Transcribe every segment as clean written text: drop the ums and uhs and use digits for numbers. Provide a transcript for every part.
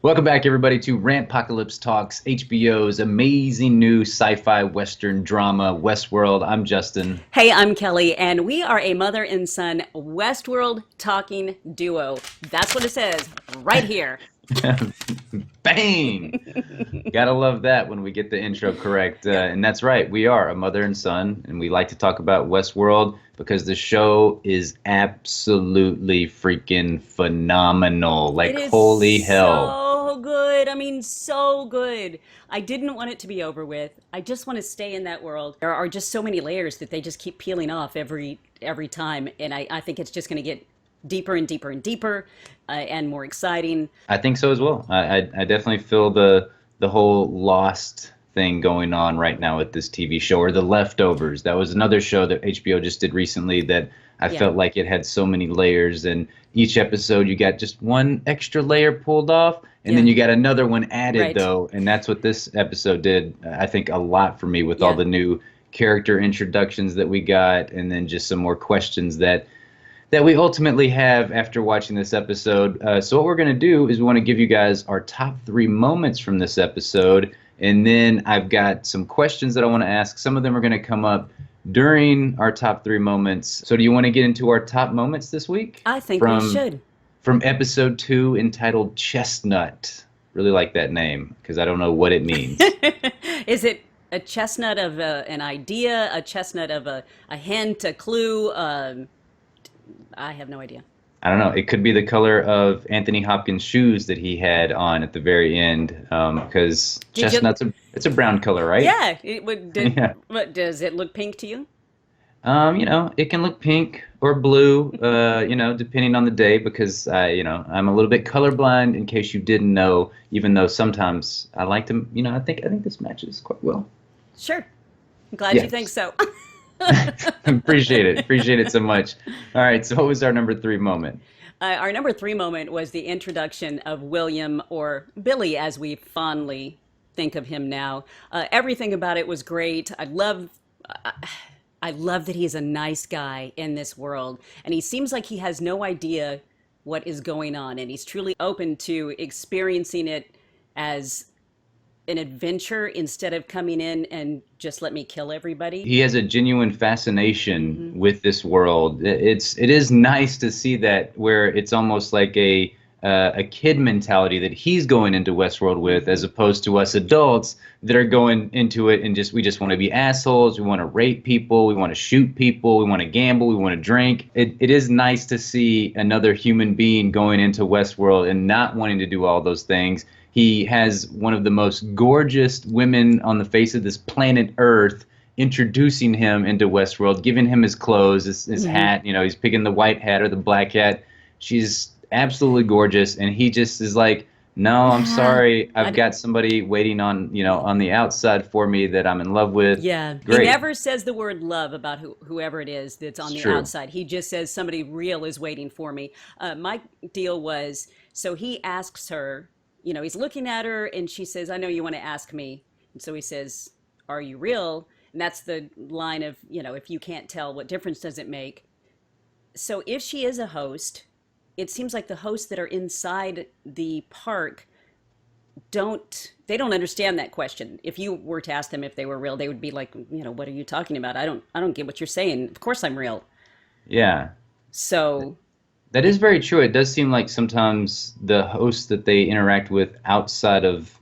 Welcome back, everybody, to Rantpocalypse Talks, HBO's amazing new sci-fi Western drama, Westworld. I'm Justin. Hey, I'm Kelly, and we are a mother and son Westworld talking duo. That's what it says right here. Bang! Gotta love that when we get the intro correct. And that's right, we are a mother and son, and we like to talk about Westworld because the show is absolutely freaking phenomenal. It Like, is holy hell. so good. I mean, so good. I didn't want it to be over with. I just want to stay in that world. There are just so many layers that they just keep peeling off every time, and I think it's just going to get deeper and deeper and deeper, and more exciting. I think so as well. I definitely feel the whole Lost thing going on right now with this TV show, or The Leftovers. That was another show that HBO just did recently that I Yeah, felt like it had so many layers, and each episode you got just one extra layer pulled off, and yeah, then you got another one added right. though, and that's what this episode did. I think a lot for me with all Yeah. the new character introductions that we got, and then just some more questions that we ultimately have after watching this episode. So what we're going to do is we want to give you guys our top three moments from this episode, and then I've got some questions that I want to ask. Some of them are going to come up during our top three moments. So do you want to get into our top moments this week I think we from should. episode 2 entitled Chestnut? Really like that name because I don't know what it means. Is it a chestnut of an idea, a chestnut of a hint, a clue? I have no idea. I don't know. It could be the color of Anthony Hopkins' shoes that he had on at the very end, because Did you? chestnut's it's a brown color, right? Yeah. It would. Yeah. What does it look pink to you? It can look pink or blue, depending on the day, because I'm a little bit colorblind. In case you didn't know, even though sometimes I like to, I think this matches quite well. Sure. I'm glad you think Yes, so. appreciate it so much. All right, so what was our number three moment? Our number three moment was the introduction of William, or Billy, as we fondly think of him now. Everything about it was great. I love that he's a nice guy in this world, and he seems like he has no idea what is going on, and he's truly open to experiencing it as an adventure instead of coming in and just let me kill everybody. He has a genuine fascination Hmm. with this world. It is nice to see that where it's almost like a kid mentality that he's going into Westworld with, as opposed to us adults that are going into it and we just want to be assholes. We want to rape people. We want to shoot people. We want to gamble. We want to drink. It is nice to see another human being going into Westworld and not wanting to do all those things. He has one of the most gorgeous women on the face of this planet Earth introducing him into Westworld, giving him his clothes, his Hmm. hat. He's picking the white hat or the black hat. She's absolutely gorgeous, and he just is like, "No, I'm Yeah. sorry. I've I, got somebody waiting on the outside for me that I'm in love with." Yeah, he Great. never says the word love about whoever it is that's on It's the true. outside. He just says somebody real is waiting for me. My deal was, so he asks her, he's looking at her and she says, I know you want to ask me. And so he says, are you real? And that's the line of, if you can't tell, what difference does it make? So if she is a host, it seems like the hosts that are inside the park don't understand that question. If you were to ask them if they were real, they would be like, what are you talking about? I don't get what you're saying. Of course I'm real. Yeah. So, That is very true. It does seem like sometimes the hosts that they interact with outside of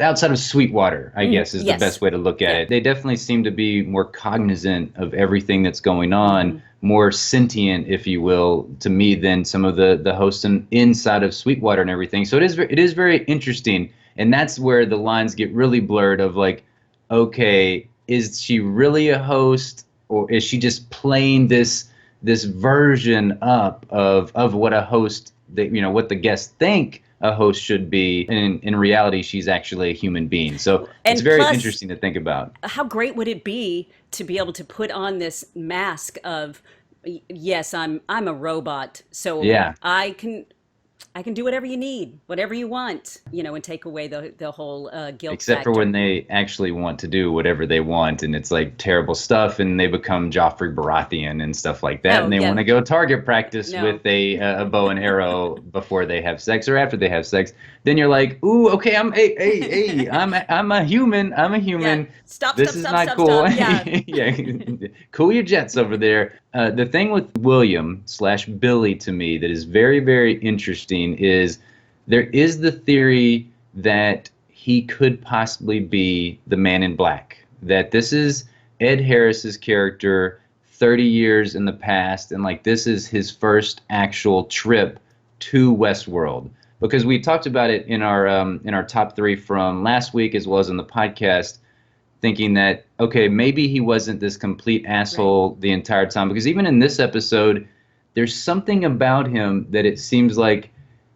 outside of Sweetwater, I mhm, guess, is the yes. best way to look at Yeah. it. They definitely seem to be more cognizant of everything that's going on, Hmm. more sentient, if you will, to me than some of the hosts inside of Sweetwater and everything. So it is very interesting, and that's where the lines get really blurred of like, okay, is she really a host, or is she just playing this version up of what a host that what the guests think a host should be, and in reality she's actually a human being. So it's And very plus, interesting to think about. how great would it be to be able to put on this mask of, yes, I'm a robot, so Yeah. I can do whatever you need, whatever you want, and take away the whole guilt Except for when factor. they actually want to do whatever they want, and it's like terrible stuff, and they become Joffrey Baratheon and stuff like that, Oh and they want yeah, to go target practice no, with a bow and arrow before they have sex or after they have sex. Then you're like, ooh, okay, hey, I'm a human, I'm a yeah. human. Stop, This stop, is stop, not stop, cool. stop. Yeah. Yeah, cool your jets over there. The thing with William slash Billy to me that is very, very interesting is there is the theory that he could possibly be the Man in Black. That this is Ed Harris's character 30 years in the past, and like this is his first actual trip to Westworld. Because we talked about it in our top three from last week as well as in the podcast, thinking that okay, maybe he wasn't this complete Right. asshole the entire time. Because even in this episode, there's something about him that it seems like,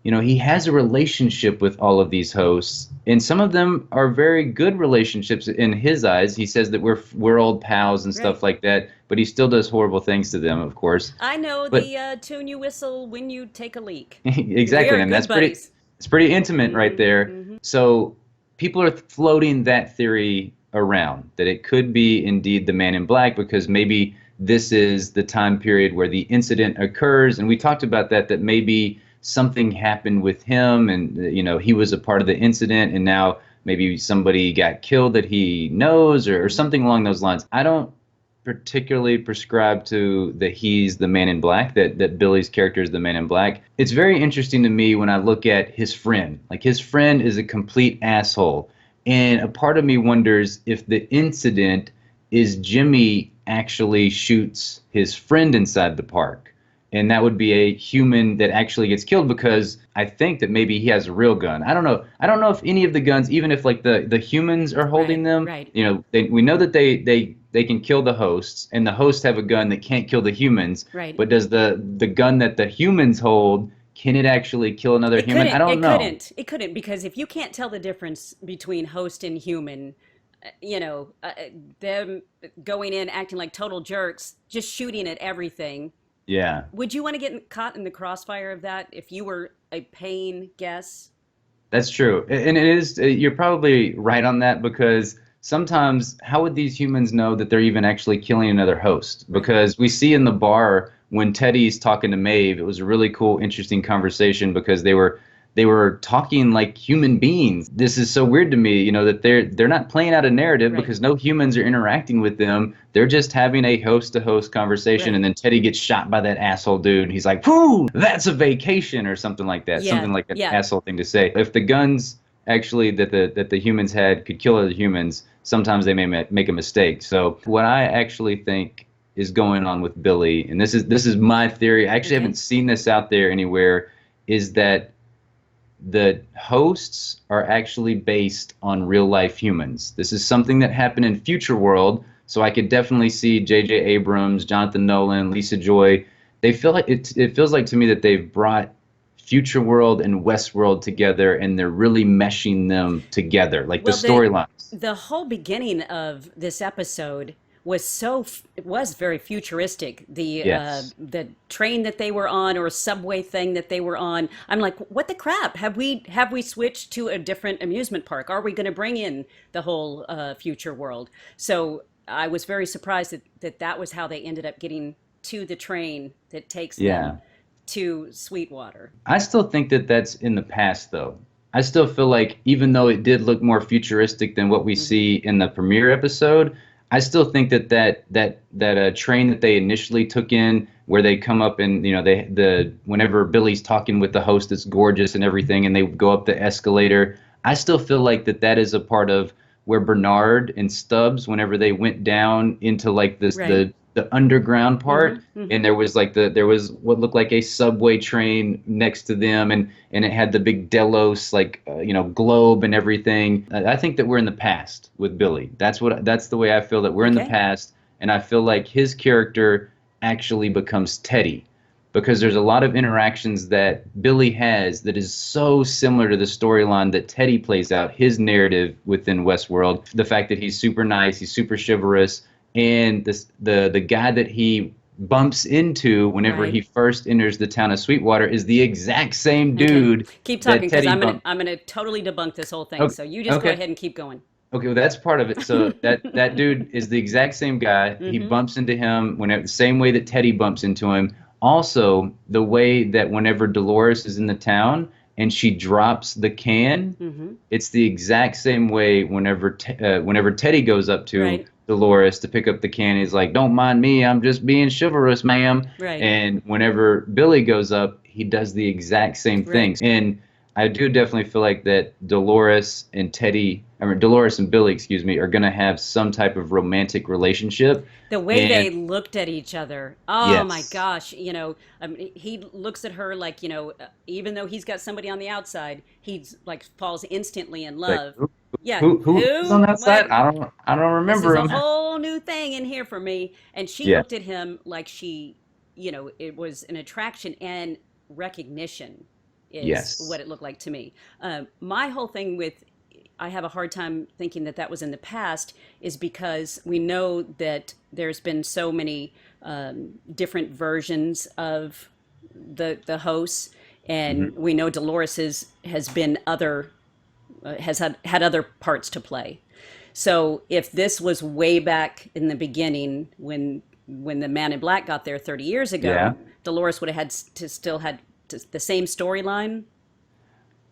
he has a relationship with all of these hosts, and some of them are very good relationships in his eyes. He says that we're old pals and Right. stuff like that, but he still does horrible things to them, of course. I know But the tune you whistle when you take a leak. We exactly, are and good that's pretty buddies. it's pretty intimate right Hmm. there. Hmm. So people are floating that theory around that it could be indeed the Man in Black because maybe this is the time period where the incident occurs, and we talked about that maybe something happened with him, and he was a part of the incident, and now maybe somebody got killed that he knows, or Hmm. something along those lines. I don't particularly prescribe to that he's the Man in Black, that Billy's character is the Man in Black. It's very interesting to me when I look at his friend. Like his friend is a complete asshole. And a part of me wonders if the incident is Jimmy actually shoots his friend inside the park. And that would be a human that actually gets killed because I think that maybe he has a real gun. I don't know. I don't know if any of the guns, even if like the humans are holding Right. them, Right. we know that they can kill the hosts, and the hosts have a gun that can't kill the humans. Right. But does the gun that the humans hold, can it actually kill another It human? I couldn't. don't It know. couldn't. It couldn't because if you can't tell the difference between host and human, you know, them going in acting like total jerks, just shooting at everything. Yeah. Would you want to get caught in the crossfire of that if you were a paying guest? That's true. And it is, you're probably right on that because sometimes how would these humans know that they're even actually killing another host? Right. Because we see in the bar when Teddy's talking to Maeve, it was a really cool, interesting conversation because they were talking like human beings. This is so weird to me, that they're not playing out a narrative Right. because no humans are interacting with them. They're just having a host to host conversation, and Right. then Teddy gets shot by that asshole dude, and he's like, "Whoo, that's a vacation," or something like that. Yeah. Something like an Yeah. asshole thing to say. If the guns actually that the humans had could kill other humans, sometimes they may make a mistake. So what I actually think is going on with Billy, and this is my theory. I actually Okay. haven't seen this out there anywhere, is that the hosts are actually based on real life humans. This is something that happened in Future World, so I could definitely see J.J. Abrams, Jonathan Nolan, Lisa Joy. They feel like it feels like to me that they've brought Future World and Westworld together, and they're really meshing them together, like the Well, the storylines. the whole beginning of this episode was it was very futuristic. Yes. The train that they were on or subway thing that they were on. I'm like, what the crap? Have we switched to a different amusement park? Are we going to bring in the whole future world? So I was very surprised that was how they ended up getting to the train that takes them Yeah. to Sweetwater. I still think that that's in the past, though. I still feel like even though it did look more futuristic than what we Hmm. see in the premiere episode, I still think that train that they initially took in, where they come up and whenever Billy's talking with the host, it's gorgeous and everything, and they go up the escalator. I still feel like that is a part of where Bernard and Stubbs, whenever they went down into like this Right. the underground Hmm. part, Hmm. and there was what looked like a subway train next to them, and it had the big Delos like globe and everything. I think that we're in the past with Billy. That's the way I feel, that we're in the Okay. past, and I feel like his character actually becomes Teddy because there's a lot of interactions that Billy has that is so similar to the storyline that Teddy plays out his narrative within Westworld. The fact that he's super nice, he's super chivalrous, and the guy that he bumps into whenever he Right. first enters the town of Sweetwater is the exact same Okay. dude Keep that talking because Teddy bumped. I'm gonna totally debunk this whole thing. Okay, So you just go okay, ahead and keep going. okay. Well, that's part of it. So that dude is the exact same guy. He Mm-hmm. bumps into him whenever the same way that Teddy bumps into him. Also, the way that whenever Dolores is in the town and she drops the can, Mm-hmm. it's the exact same way whenever Teddy goes up to Right. Dolores to pick up the can, he's like, "Don't mind me, I'm just being chivalrous, ma'am." Right. And whenever Billy goes up, he does the exact same Right. things. And I do definitely feel like that Dolores and Billy, excuse me, are gonna have some type of romantic relationship. The way And they looked at each other. Oh my yes, gosh. He looks at her like, even though he's got somebody on the outside, he's like falls instantly in like love. Yeah. who's on Who? that side? What? I don't This is remember a him. whole new thing in here for me. And she Yeah. looked at him like it was an attraction and recognition is what Yes. it looked like to me. My whole thing with I have a hard time thinking that that was in the past is because we know that there's been so many different versions of the hosts, and Hmm. we know Dolores has been other has had other parts to play. So if this was way back in the beginning when the Man in Black got there 30 years Yeah. ago, Dolores would have had to still had the same storyline.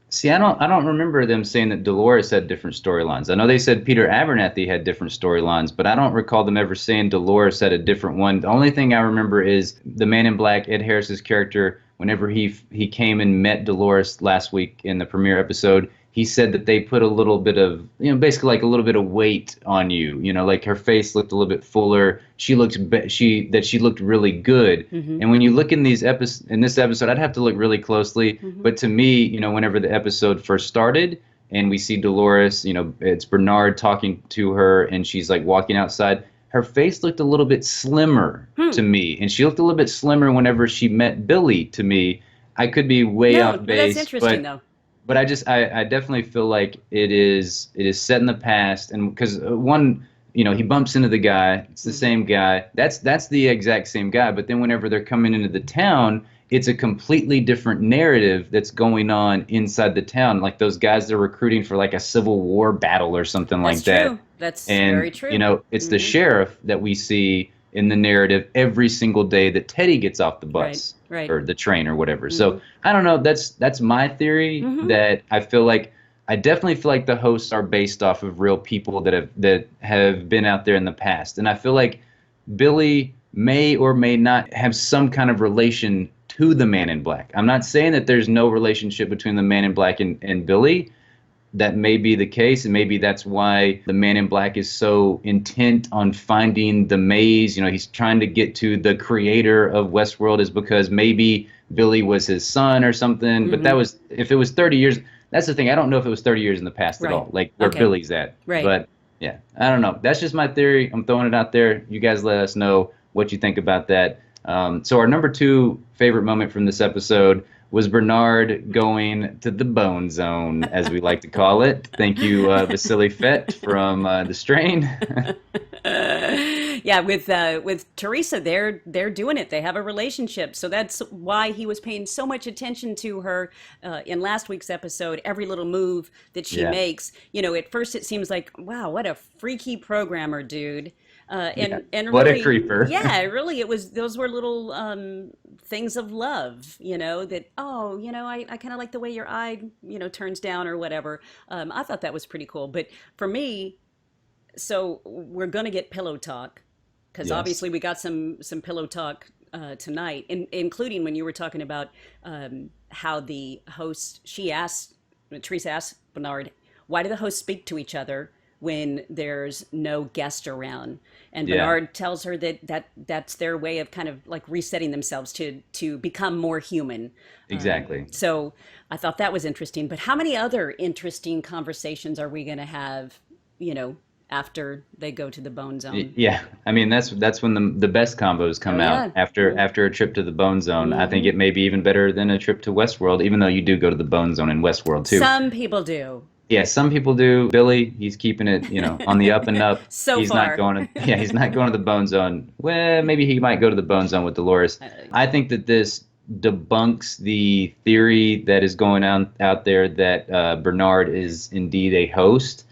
See, I don't remember them saying that Dolores had different storylines. I know they said Peter Abernathy had different storylines, but I don't recall them ever saying Dolores had a different one. The only thing I remember is the Man in Black, Ed Harris's character, whenever he came and met Dolores last week in the premiere episode, he said that they put a little bit of, basically like a little bit of weight on you. Like her face looked a little bit fuller. She looked really good. Mm-hmm. And when you look in this episode, I'd have to look really closely. Mm-hmm. But to me, whenever the episode first started and we see Dolores, it's Bernard talking to her and she's like walking outside, her face looked a little bit slimmer Hmm. to me. And she looked a little bit slimmer whenever she met Billy to me. I could be way No, off that's base, interesting but though. I definitely feel like it is set in the past, and because one, he bumps into the guy, it's the Mm-hmm. same guy, that's the exact same guy, but then whenever they're coming into the town, it's a completely different narrative that's going on inside the town, like those guys they're recruiting for like a Civil War battle or something That's like that. true. That's very And, true. it's the Mm-hmm. sheriff that we see in the narrative every single day that Teddy gets off the Right. bus Right. or the train or whatever. Mm-hmm. So I don't know. That's my theory, Mm-hmm. that I definitely feel like the hosts are based off of real people that have been out there in the past. And I feel like Billy may or may not have some kind of relation to the Man in Black. I'm not saying that there's no relationship between the Man in Black and Billy. That may be the case, and maybe that's why the Man in Black is so intent on finding the maze. He's trying to get to the creator of Westworld, is because maybe Billy was his son or something. But Mm-hmm. if it was 30 years, that's the thing. I don't know if it was 30 years in the past at Right. all, like where Okay. Billy's at. Right. But yeah, I don't know. That's just my theory. I'm throwing it out there. You guys let us know what you think about that. So our number two favorite moment from this episode was Bernard going to the bone zone, as we like to call it. Thank you, Vasily Fett from The Strain. Yeah, with Teresa, they're doing it. They have a relationship, so that's why he was paying so much attention to her in last week's episode. Every little move that she Yeah, makes, at first it seems like, wow, what a freaky programmer, dude. yeah. And What a really, creeper. yeah, really, it was those were little things of love, that I kind of like the way your eye, turns down or whatever. I thought that was pretty cool. But for me, so we're gonna get pillow talk because Yes. obviously we got some pillow talk tonight, including when you were talking about how the host Teresa asked Bernard, why do the hosts speak to each other when there's no guest around? And Yeah, Bernard tells her that's their way of kind of like resetting themselves to become more human. exactly. So I thought that was interesting. But how many other interesting conversations are we going to have, you know, after they go to the bone zone? Yeah, I mean that's when the best combos Oh come out yeah. after a trip to the Bone Zone. I think Hmm. it may be even better than a trip to Westworld, even though you do go to the Bone Zone in Westworld too. Some people do. Yeah, some people do. Billy, he's keeping it, on the up and up. So He's not far. going to, yeah, he's not going to the bone zone. Well, maybe he might go to the bone zone with Dolores. I think that this debunks the theory that is going on out there that Bernard is indeed a host.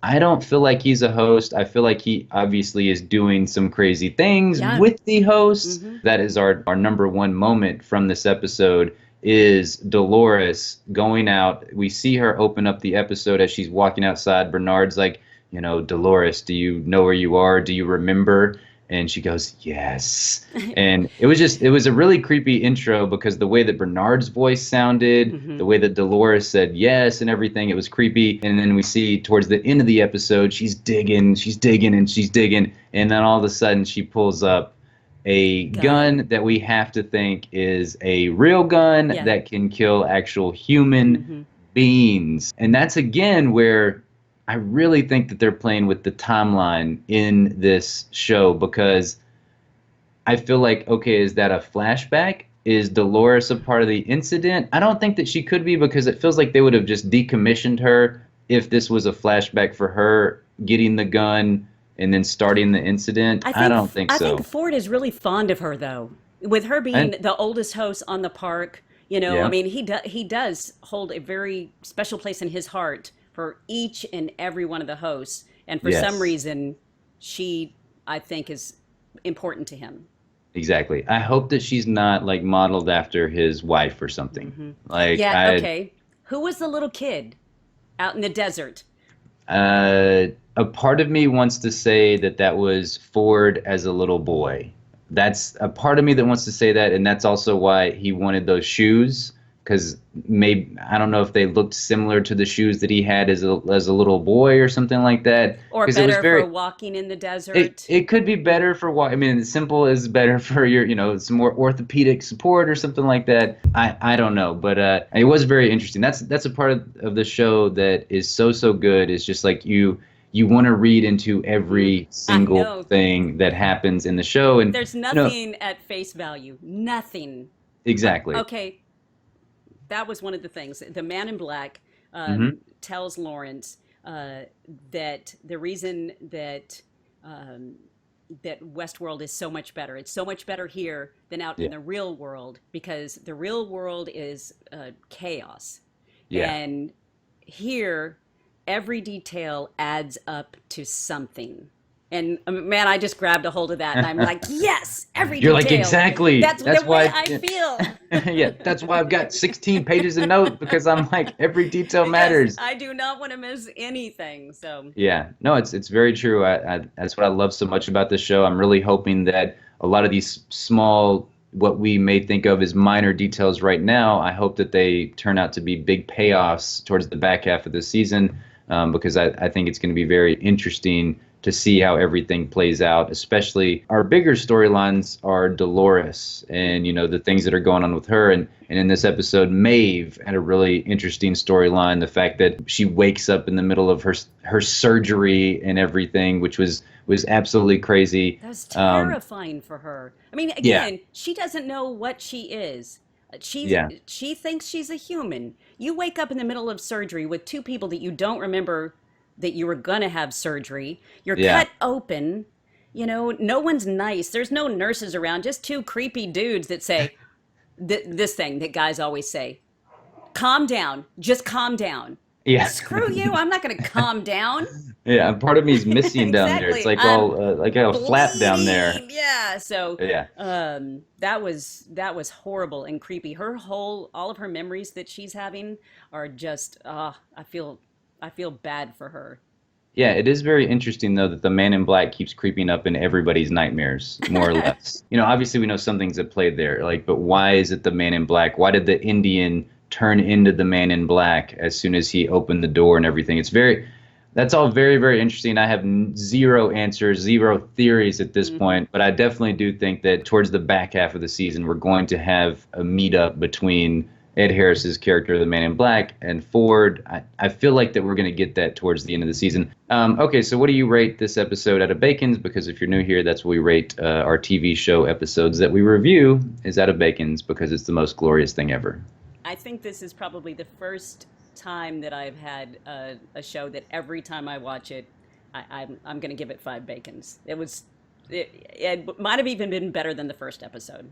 I don't feel like he's a host. I feel like he obviously is doing some crazy things Yeah. with the host. Hmm. That is our number one moment from this episode is Dolores going out. We see her open up the episode as she's walking outside. Bernard's like, Dolores, do you know where you are? Do you remember? And she goes, yes. And it was a really creepy intro because the way that Bernard's voice sounded, Hmm. the way that Dolores said yes and everything, it was creepy. And then we see towards the end of the episode, she's digging, and she's digging. And then all of a sudden she pulls up a gun that we have to think is a real gun Yeah. that can kill actual human Hmm. beings. And that's again where I really think that they're playing with the timeline in this show because I feel like, okay, is that a flashback? Is Dolores a part of the incident? I don't think that she could be because it feels like they would have just decommissioned her if this was a flashback for her getting the gun and then starting the incident. I don't think I so. think Ford is really fond of her though. With her being And the oldest host on the park, I yeah, mean, he does hold a very special place in his heart for each and every one of the hosts. And for some yes. reason, she, I think, is important to him. Exactly. I hope that she's not like modeled after his wife or something. Hmm. Like Yeah, okay. Who was the little kid out in the desert? a part of me wants to say that that was Ford as a little boy. That's a part of me that wants to say that, and that's also why he wanted those shoes because maybe I don't know if they looked similar to the shoes that he had as a little boy or something like that. Or Because it was better for very walking in the it desert? it could be better for what I mean. Simple is better for your some more orthopedic support or something like that. I don't know, but it was very interesting. That's a part of the show that is so good. Is just like you want to read into Hmm. every I single know. thing that happens in the show, and There's you know nothing at face value. Nothing. exactly. Okay, that was one of the things. The man in black Hmm. tells Lawrence that the reason um, that Westworld is so much better. It's so much better here than out in Yeah, the real world because the real world is chaos, yeah. and here every detail adds up to something. And man, I just grabbed a hold of that, and I'm like, yes, every You're like detail. exactly. That's the That's way why. I feel. Yeah, that's why I've got 16 pages of notes because I'm like every detail Yes, matters. I do not want to miss anything. So, Yeah, no, it's very true. That's what I love so much about this show. I'm really hoping that a lot of these small, what we may think of as minor details right now, I hope that they turn out to be big payoffs towards the back half of the season, because I think it's going to be very interesting to see how everything plays out. Especially our bigger storylines are Dolores and the things that are going on with her, and in this episode, Maeve had a really interesting storyline. The fact that she wakes up in the middle of her surgery and everything, which was absolutely crazy. that was Um, terrifying for her. I mean, yeah, again, she doesn't know what she is. yeah, She thinks she's a human. You wake up in the middle of surgery with two people that you don't remember that you were gonna have surgery. You're yeah. cut open. No one's nice. There's no nurses around, just two creepy dudes that say this thing that guys always say, calm down, just calm down. Yeah, Screw you, I'm not going to calm down. yeah. And part of me is missing down there. It's Exactly. like I'm all like a flap down there. bleeding. Yeah. So Yeah. that was horrible and creepy. All of her memories that she's having are just I feel bad for her. Yeah, it is very interesting though that the man in black keeps creeping up in everybody's nightmares, more or less. Obviously we know something's at play there, like, but why is it the man in black? Why did the Indian turn into the man in black as soon as he opened the door and everything? That's all very, very interesting. I have zero answers, zero theories at this Hmm. point, but I definitely do think that towards the back half of the season, we're going to have a meetup between Ed Harris's character, the Man in Black, and Ford. I feel like that we're going to get that towards the end of the season. Okay, so what do you rate this episode out of Bacon's? Because if you're new here, that's what we rate our TV show episodes that we review is out of Bacon's because it's the most glorious thing ever. I think this is probably the first time that I've had a show that every time I watch it, I'm going to give it 5 bacons. It might have even been better than the first episode.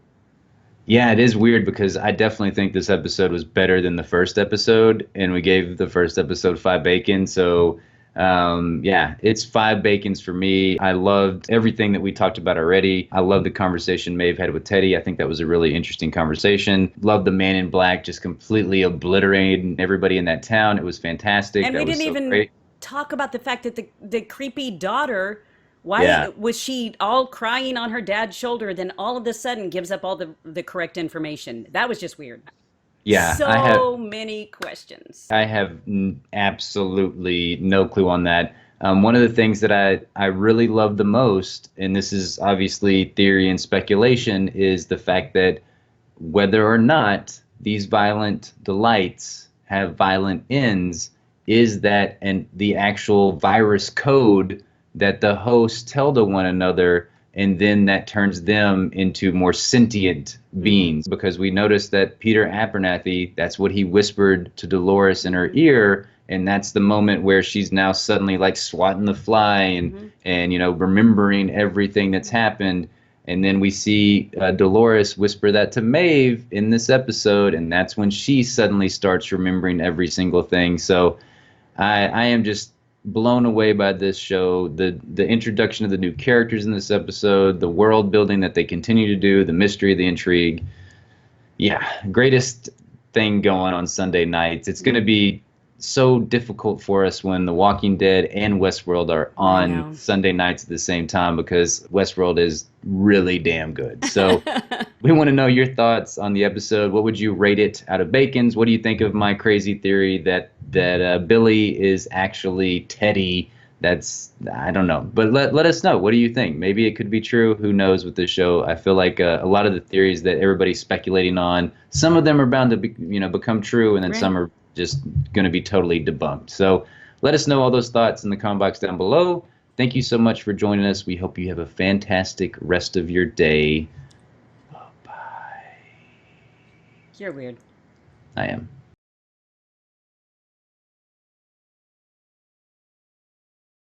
Yeah, it is weird because I definitely think this episode was better than the first episode, and we gave the first episode 5 bacon. So, yeah, it's 5 bacons for me. I loved everything that we talked about already. I love the conversation Maeve had with Teddy. I think that was a really interesting conversation. Love the Man in Black just completely obliterating everybody in that town. It was fantastic. And we That was didn't so even great. talk about the fact that the creepy daughter, Yeah. why was she all crying on her dad's shoulder, then all of a sudden gives up all the correct information? That was just weird. Yeah, So many questions. I have absolutely no clue on that. One of the things that I really love the most, and this is obviously theory and speculation, is the fact that whether or not these violent delights have violent ends, is that and the actual virus code that the hosts tell to one another, and then that turns them into more sentient beings. Because we noticed that Peter Abernathy, that's what he whispered to Dolores in her ear, and that's the moment where she's now suddenly like swatting the fly and remembering everything that's happened. And then we see Dolores whisper that to Maeve in this episode, and that's when she suddenly starts remembering every single thing. So I am just blown away by this show. The introduction of the new characters in this episode, the world building that they continue to do, the mystery, the intrigue. Yeah, greatest thing going on Sunday nights. It's going to be so difficult for us when The Walking Dead and Westworld are I on know. Sunday nights at the same time, because Westworld is really damn good. So we want to know your thoughts on the episode. What would you rate it out of bacons? What do you think of my crazy theory that Billy is actually Teddy? That's, I don't know, but let us know. What do you think? Maybe it could be true. Who knows with this show? I feel like a lot of the theories that everybody's speculating on, some of them are bound to become true, and then Right. some are just going to be totally debunked. So let us know all those thoughts in the comment box down below. Thank you so much for joining us. We hope you have a fantastic rest of your day. Bye. You're weird. I am.